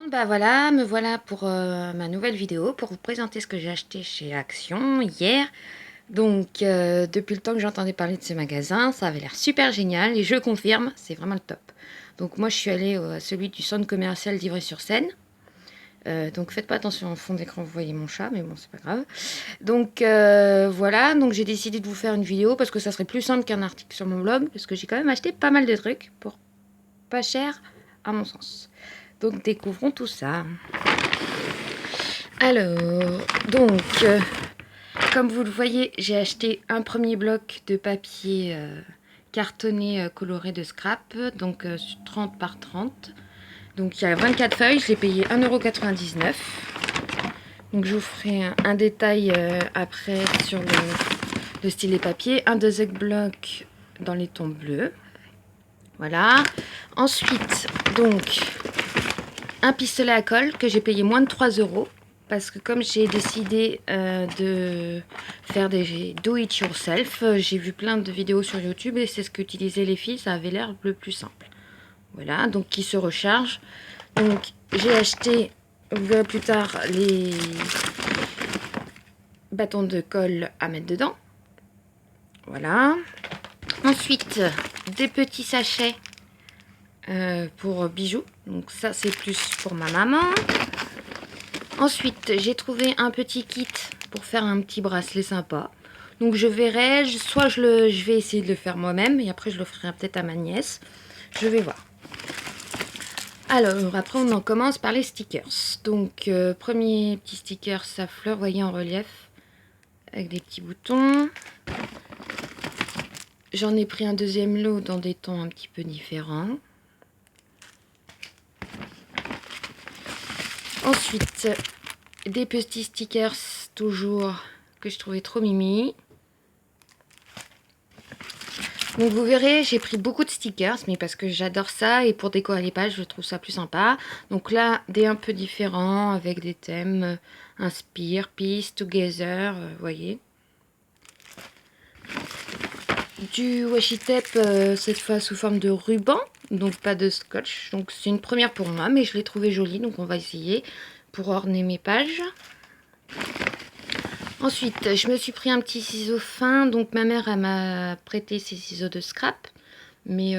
Bah voilà, me voilà pour ma nouvelle vidéo, pour vous présenter ce que j'ai acheté chez Action hier. Donc depuis le temps que j'entendais parler de ce magasin, ça avait l'air super génial et je confirme, c'est vraiment le top. Donc moi je suis allée à celui du centre commercial d'Ivry-sur-Seine. Donc faites pas attention au fond d'écran, vous voyez mon chat, mais bon c'est pas grave. Donc voilà, donc j'ai décidé de vous faire une vidéo parce que ça serait plus simple qu'un article sur mon blog, parce que j'ai quand même acheté pas mal de trucs pour pas cher à mon sens. Donc découvrons tout ça. Alors, donc, comme vous le voyez, j'ai acheté un premier bloc de papier cartonné coloré de scrap, donc 30 par 30. Donc il y a 24 feuilles, je l'ai payé 1,99 €. Donc je vous ferai un détail après sur le stylet papier. Un deuxième bloc dans les tons bleus. Voilà. Ensuite, donc, un pistolet à colle que j'ai payé moins de 3 € parce que comme j'ai décidé de faire des do it yourself, j'ai vu plein de vidéos sur YouTube et c'est ce qu'utilisaient les filles, ça avait l'air le plus simple. Voilà, donc qui se recharge. Donc j'ai acheté, vous verrez plus tard, les bâtons de colle à mettre dedans. Voilà. Ensuite, des petits sachets pour bijoux. Donc ça c'est plus pour ma maman. Ensuite, j'ai trouvé un petit kit pour faire un petit bracelet sympa. Donc je verrai, soit je vais essayer de le faire moi-même et après je le ferai peut-être à ma nièce. Je vais voir. Alors, après on en commence par les stickers. Donc, premier petit sticker, sa fleur, vous voyez en relief, avec des petits boutons. J'en ai pris un deuxième lot dans des tons un petit peu différents. Ensuite, des petits stickers, toujours, que je trouvais trop mimi. Donc vous verrez, j'ai pris beaucoup de stickers, mais parce que j'adore ça et pour décorer les pages, je trouve ça plus sympa. Donc là, des un peu différents avec des thèmes Inspire, Peace, Together, vous voyez. Du washi tape, cette fois sous forme de ruban, donc pas de scotch. Donc c'est une première pour moi, mais je l'ai trouvé jolie, donc on va essayer pour orner mes pages. Ensuite, je me suis pris un petit ciseau fin, donc ma mère elle m'a prêté ses ciseaux de scrap. Mais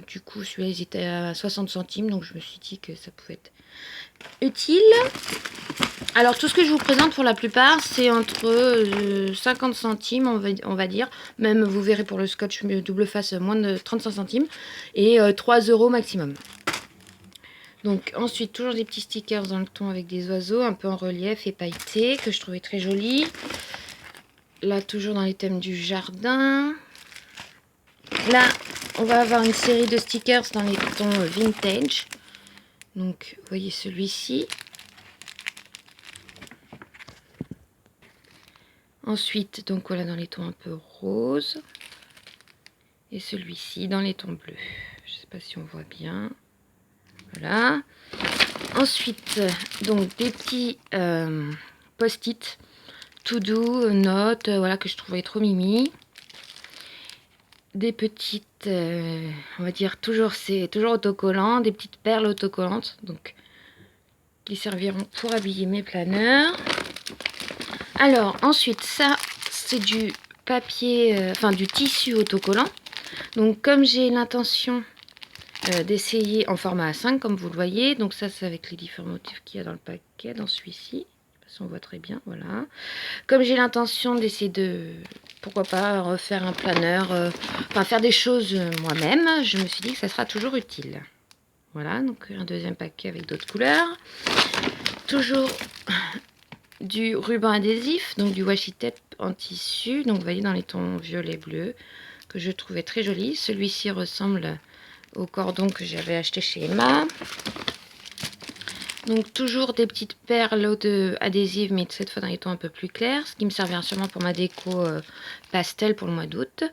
du coup, celui-là, ils étaient à 60 centimes, donc je me suis dit que ça pouvait être utile. Alors, tout ce que je vous présente, pour la plupart, c'est entre 50 centimes, on va dire. Même, vous verrez pour le scotch double face, moins de 35 centimes. Et 3 € maximum. Donc, ensuite, toujours des petits stickers dans le ton avec des oiseaux, un peu en relief et pailletés, que je trouvais très jolis. Là, toujours dans les thèmes du jardin. Là, on va avoir une série de stickers dans les tons vintage. Donc, vous voyez celui-ci. Ensuite, donc voilà, dans les tons un peu roses. Et celui-ci dans les tons bleus. Je ne sais pas si on voit bien. Voilà. Ensuite, donc des petits post-it tout doux, notes, voilà, que je trouvais trop mimi. Des petites, on va dire, c'est toujours autocollant, des petites perles autocollantes, donc qui serviront pour habiller mes planeurs. Alors ensuite, ça c'est du papier, enfin du tissu autocollant. Donc comme j'ai l'intention d'essayer en format A5 comme vous le voyez, donc ça c'est avec les différents motifs qu'il y a dans le paquet, dans celui-ci. On voit très bien, voilà. Comme j'ai l'intention d'essayer de, pourquoi pas, refaire un planeur, enfin faire des choses moi-même, je me suis dit que ça sera toujours utile. Voilà, donc un deuxième paquet avec d'autres couleurs. Toujours du ruban adhésif, donc du washi tape en tissu, donc vous voyez dans les tons violet bleu, que je trouvais très joli. Celui-ci ressemble au cordon que j'avais acheté chez Emma. Donc toujours des petites perles adhésives, mais cette fois dans les tons un peu plus clairs, ce qui me servira sûrement pour ma déco pastel pour le mois d'août.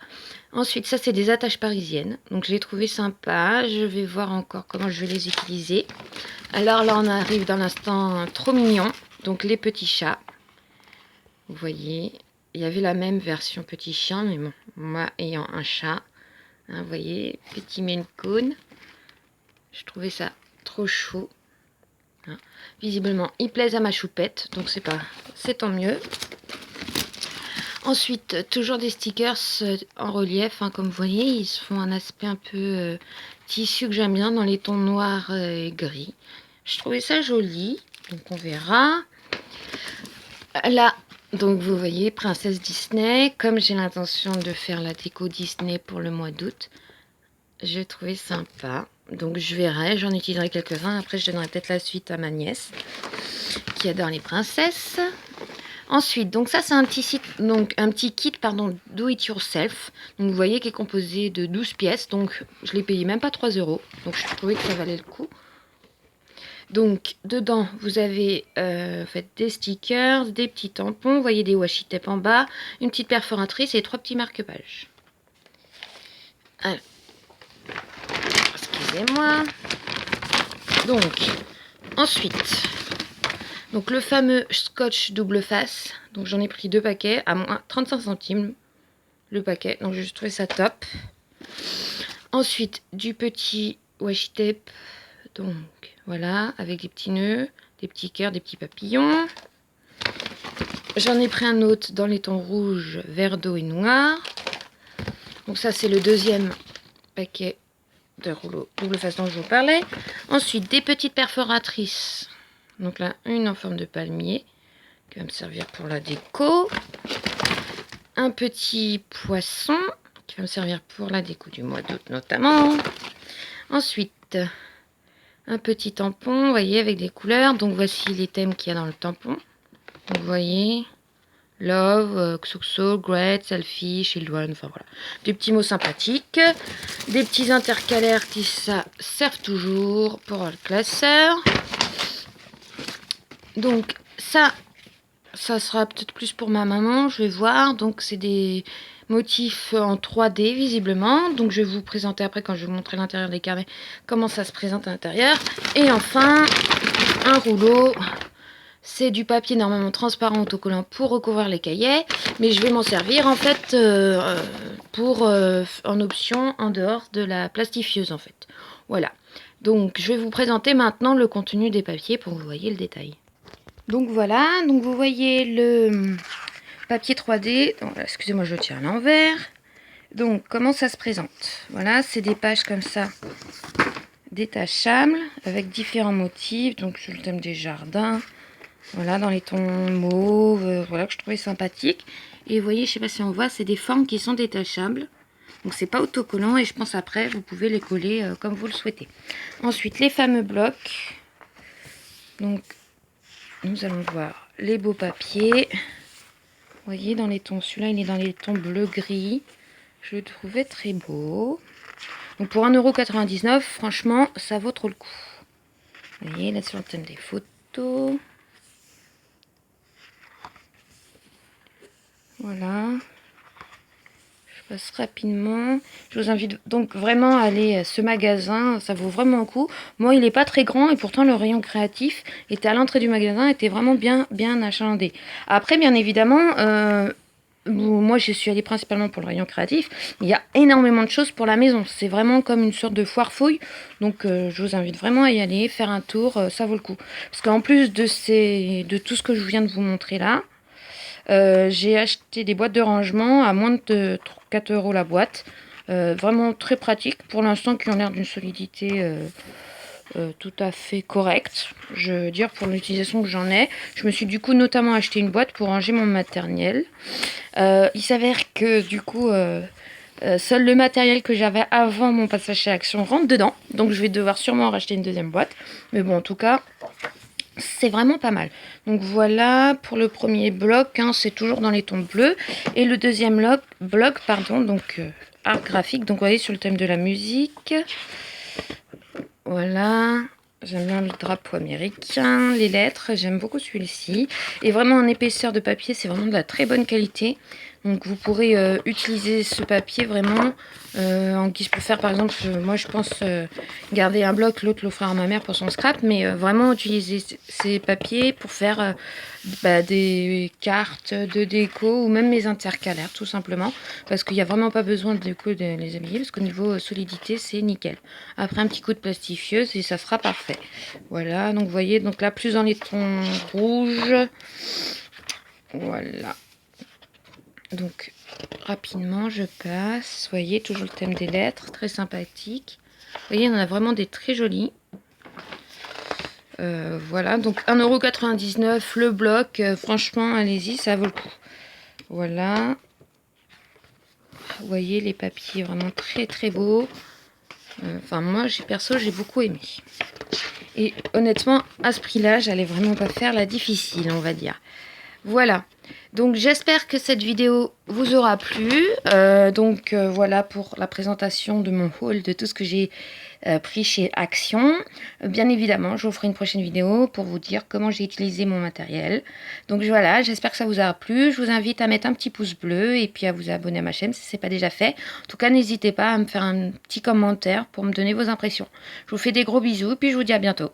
Ensuite, ça c'est des attaches parisiennes, donc je les trouvais sympas. Je vais voir encore comment je vais les utiliser. Alors là on arrive dans l'instant trop mignon, donc les petits chats. Vous voyez, il y avait la même version petit chien, mais bon, moi ayant un chat, hein, vous voyez, petit Maine Coon, je trouvais ça trop chou. Hein. Visiblement, ils plaisent à ma choupette, donc c'est tant mieux. Ensuite, toujours des stickers en relief, hein, comme vous voyez, ils se font un aspect un peu tissu que j'aime bien dans les tons noirs et gris. Je trouvais ça joli, donc on verra. Là, donc vous voyez, Princesse Disney, comme j'ai l'intention de faire la déco Disney pour le mois d'août, j'ai trouvé sympa. Donc je verrai, j'en utiliserai quelques-uns. Après, je donnerai peut-être la suite à ma nièce qui adore les princesses. Ensuite, donc ça c'est un petit site, donc un petit kit pardon, do it yourself. Donc vous voyez qui est composé de 12 pièces. Donc je l'ai payé même pas 3 €. Donc je trouvais que ça valait le coup. Donc dedans vous avez fait des stickers, des petits tampons, vous voyez des washi tape en bas, une petite perforatrice et 3 petits marque-pages. Alors, excusez-moi. Donc ensuite, donc le fameux scotch double face. Donc j'en ai pris 2 paquets à moins 35 centimes le paquet. Donc je trouvais ça top. Ensuite du petit washi tape. Donc voilà, avec des petits nœuds, des petits cœurs, des petits papillons. J'en ai pris un autre dans les tons rouge, vert d'eau et noir. Donc ça c'est le deuxième paquet de rouleaux double face dont je vous parlais. Ensuite des petites perforatrices. Donc là une en forme de palmier qui va me servir pour la déco. Un petit poisson qui va me servir pour la déco du mois d'août notamment. Ensuite un petit tampon, vous voyez, avec des couleurs. Donc voici les thèmes qu'il y a dans le tampon. Donc vous voyez, Love, Xuxo, Great, Selfie, Children, enfin voilà. Des petits mots sympathiques. Des petits intercalaires qui servent toujours pour le classeur. Donc ça sera peut-être plus pour ma maman, je vais voir. Donc c'est des motifs en 3D visiblement. Donc je vais vous présenter après quand je vais vous montrer l'intérieur des carnets comment ça se présente à l'intérieur. Et enfin un rouleau. C'est du papier normalement transparent autocollant pour recouvrir les cahiers. Mais je vais m'en servir en fait en option en dehors de la plastifieuse en fait. Voilà. Donc je vais vous présenter maintenant le contenu des papiers pour que vous voyez le détail. Donc voilà, donc vous voyez le papier 3D. Excusez-moi, je le tiens à l'envers. Donc comment ça se présente? Voilà, c'est des pages comme ça, détachables, avec différents motifs. Donc sur le thème des jardins, voilà, dans les tons mauves, voilà, que je trouvais sympathique. Et vous voyez, je sais pas si on voit, c'est des formes qui sont détachables. Donc c'est pas autocollant et je pense après vous pouvez les coller comme vous le souhaitez. Ensuite les fameux blocs. Donc nous allons voir les beaux papiers. Vous voyez, dans les tons, celui-là il est dans les tons bleu-gris. Je le trouvais très beau. Donc pour 1,99 €, franchement, ça vaut trop le coup. Vous voyez, là sur le thème des photos. Voilà. Je passe rapidement. Je vous invite donc vraiment à aller à ce magasin. Ça vaut vraiment le coup. Moi, il n'est pas très grand et pourtant le rayon créatif était à l'entrée du magasin, était vraiment bien achalandé. Après, bien évidemment, moi je suis allée principalement pour le rayon créatif. Il y a énormément de choses pour la maison. C'est vraiment comme une sorte de foire fouille. Donc je vous invite vraiment à y aller, faire un tour. Ça vaut le coup. Parce qu'en plus de tout ce que je viens de vous montrer là, j'ai acheté des boîtes de rangement à moins de 4 € la boîte. Vraiment très pratique pour l'instant, qui ont l'air d'une solidité tout à fait correcte. Je veux dire, pour l'utilisation que j'en ai. Je me suis du coup notamment acheté une boîte pour ranger mon matériel. Il s'avère que du coup seul le matériel que j'avais avant mon passage chez Action rentre dedans. Donc je vais devoir sûrement racheter une deuxième boîte. Mais bon, en tout cas, c'est vraiment pas mal. Donc voilà pour le premier bloc, hein, c'est toujours dans les tons bleus. Et le deuxième bloc, donc art graphique. Donc vous voyez, sur le thème de la musique. Voilà, j'aime bien le drapeau américain, les lettres, j'aime beaucoup celui-ci. Et vraiment en épaisseur de papier, c'est vraiment de la très bonne qualité. Donc vous pourrez utiliser ce papier vraiment en guise pour faire par exemple, moi je pense garder un bloc, l'autre l'offrir à ma mère pour son scrap, mais vraiment utiliser ces papiers pour faire des cartes de déco ou même mes intercalaires tout simplement, parce qu'il n'y a vraiment pas besoin de déco de les habiller, parce qu'au niveau solidité c'est nickel. Après un petit coup de plastifieuse et ça sera parfait. Voilà, donc vous voyez, donc là plus dans les tons rouges, voilà. Donc rapidement je passe, vous voyez toujours le thème des lettres, très sympathique. Vous voyez, on a vraiment des très jolis. Voilà, donc 1,99 € le bloc, franchement allez-y, ça vaut le coup. Voilà, vous voyez les papiers vraiment très très beaux. Enfin moi perso j'ai beaucoup aimé. Et honnêtement à ce prix là j'allais vraiment pas faire la difficile, on va dire. Voilà, donc j'espère que cette vidéo vous aura plu. Voilà pour la présentation de mon haul, de tout ce que j'ai pris chez Action. Bien évidemment, je vous ferai une prochaine vidéo pour vous dire comment j'ai utilisé mon matériel. Donc voilà, j'espère que ça vous aura plu. Je vous invite à mettre un petit pouce bleu et puis à vous abonner à ma chaîne si ce n'est pas déjà fait. En tout cas, n'hésitez pas à me faire un petit commentaire pour me donner vos impressions. Je vous fais des gros bisous et puis je vous dis à bientôt.